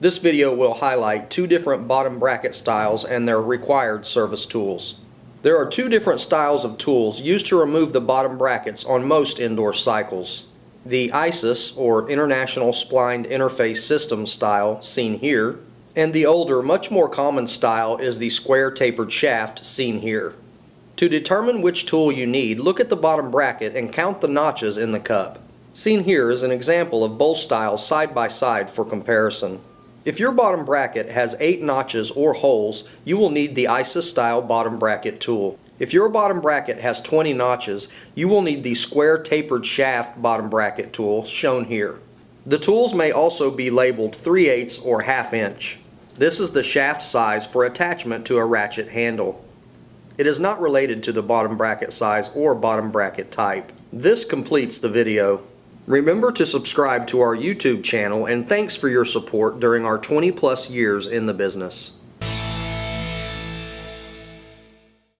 This video will highlight two different bottom bracket styles and their required service tools. There are two different styles of tools used to remove the bottom brackets on most indoor cycles. The ISIS, or International Splined Interface System style, seen here, and the older, much more common style is the square tapered shaft, seen here. To determine which tool you need, look at the bottom bracket and count the notches in the cup. Seen here is an example of both styles side by side for comparison. If your bottom bracket has 8 notches or holes, you will need the ISIS style bottom bracket tool. If your bottom bracket has 20 notches, you will need the square tapered shaft bottom bracket tool shown here. The tools may also be labeled 3/8 or 1/2 inch. This is the shaft size for attachment to a ratchet handle. It is not related to the bottom bracket size or bottom bracket type. This completes the video. Remember to subscribe to our YouTube channel, and thanks for your support during our 20+ years in the business.